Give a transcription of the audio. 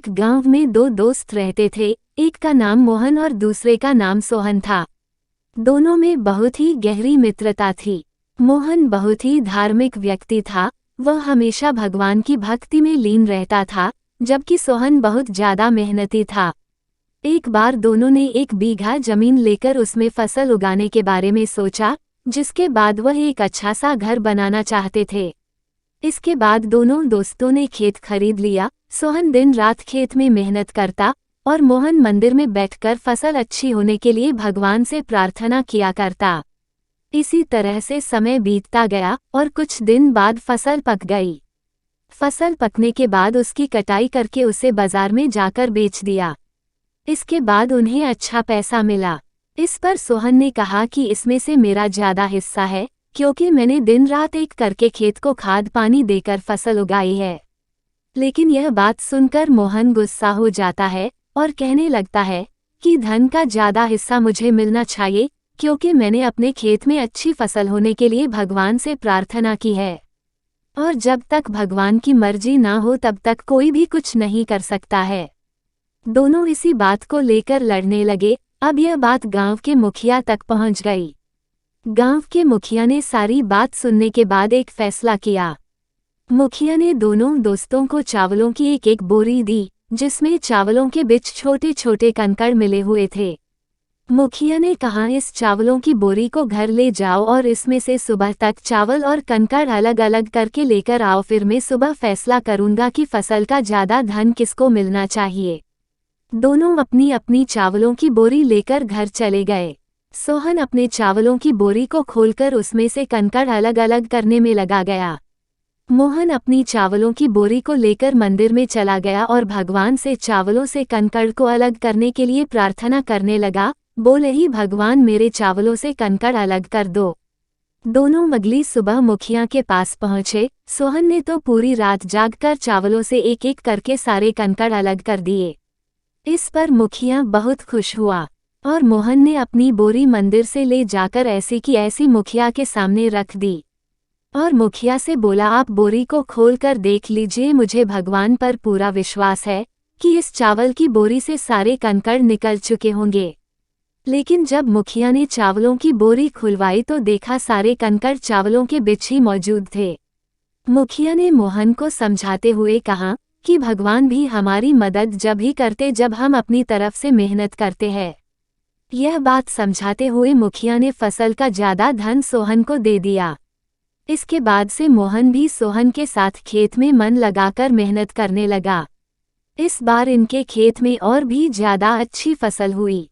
एक गांव में दो दोस्त रहते थे। एक का नाम मोहन और दूसरे का नाम सोहन था। दोनों में बहुत ही गहरी मित्रता थी। मोहन बहुत ही धार्मिक व्यक्ति था। वह हमेशा भगवान की भक्ति में लीन रहता था, जबकि सोहन बहुत ज्यादा मेहनती था। एक बार दोनों ने 1 बीघा जमीन लेकर उसमें फसल उगाने के बारे में सोचा, जिसके बाद वह एक अच्छा सा घर बनाना चाहते थे। इसके बाद दोनों दोस्तों ने खेत खरीद लिया। सोहन दिन रात खेत में मेहनत करता और मोहन मंदिर में बैठकर फसल अच्छी होने के लिए भगवान से प्रार्थना किया करता। इसी तरह से समय बीतता गया और कुछ दिन बाद फसल पक गई। फसल पकने के बाद उसकी कटाई करके उसे बाजार में जाकर बेच दिया। इसके बाद उन्हें अच्छा पैसा मिला। इस पर सोहन ने कहा कि इसमें से मेरा ज्यादा हिस्सा है, क्योंकि मैंने दिन रात एक करके खेत को खाद पानी देकर फसल उगाई है। लेकिन यह बात सुनकर मोहन गुस्सा हो जाता है और कहने लगता है कि धन का ज्यादा हिस्सा मुझे मिलना चाहिए, क्योंकि मैंने अपने खेत में अच्छी फसल होने के लिए भगवान से प्रार्थना की है। और जब तक भगवान की मर्जी ना हो तब तक कोई भी कुछ नहीं कर सकता है। दोनों इसी बात को लेकर लड़ने लगे। अब यह बात गांव के मुखिया तक पहुंच गई। गांव के मुखिया ने सारी बात सुनने के बाद एक फैसला किया। मुखिया ने दोनों दोस्तों को चावलों की एक बोरी दी, जिसमें चावलों के बीच छोटे छोटे कंकड़ मिले हुए थे। मुखिया ने कहा, इस चावलों की बोरी को घर ले जाओ और इसमें से सुबह तक चावल और कंकड़ अलग अलग करके लेकर आओ। फिर मैं सुबह फैसला करूंगा कि फसल का ज्यादा धन किसको मिलना चाहिए। दोनों अपनी अपनी चावलों की बोरी लेकर घर चले गए। सोहन अपने चावलों की बोरी को खोलकर उसमें से कंकड़ अलग अलग करने में लगा गया। मोहन अपनी चावलों की बोरी को लेकर मंदिर में चला गया और भगवान से चावलों से कंकड़ को अलग करने के लिए प्रार्थना करने लगा। बोले ही, भगवान मेरे चावलों से कंकड़ अलग कर दो। दोनों अगली सुबह मुखिया के पास पहुंचे। सोहन ने तो पूरी रात जागकर चावलों से एक एक करके सारे कंकड़ अलग कर दिए। इस पर मुखिया बहुत खुश हुआ और मोहन ने अपनी बोरी मंदिर से ले जाकर ऐसी की ऐसी मुखिया के सामने रख दी और मुखिया से बोला, आप बोरी को खोलकर देख लीजिए। मुझे भगवान पर पूरा विश्वास है कि इस चावल की बोरी से सारे कंकड़ निकल चुके होंगे। लेकिन जब मुखिया ने चावलों की बोरी खुलवाई तो देखा सारे कंकड़ चावलों के बीच ही मौजूद थे। मुखिया ने मोहन को समझाते हुए कहा कि भगवान भी हमारी मदद जब ही करते जब हम अपनी तरफ से मेहनत करते हैं। यह बात समझाते हुए मुखिया ने फसल का ज्यादा धन सोहन को दे दिया। इसके बाद से मोहन भी सोहन के साथ खेत में मन लगाकर मेहनत करने लगा। इस बार इनके खेत में और भी ज्यादा अच्छी फसल हुई।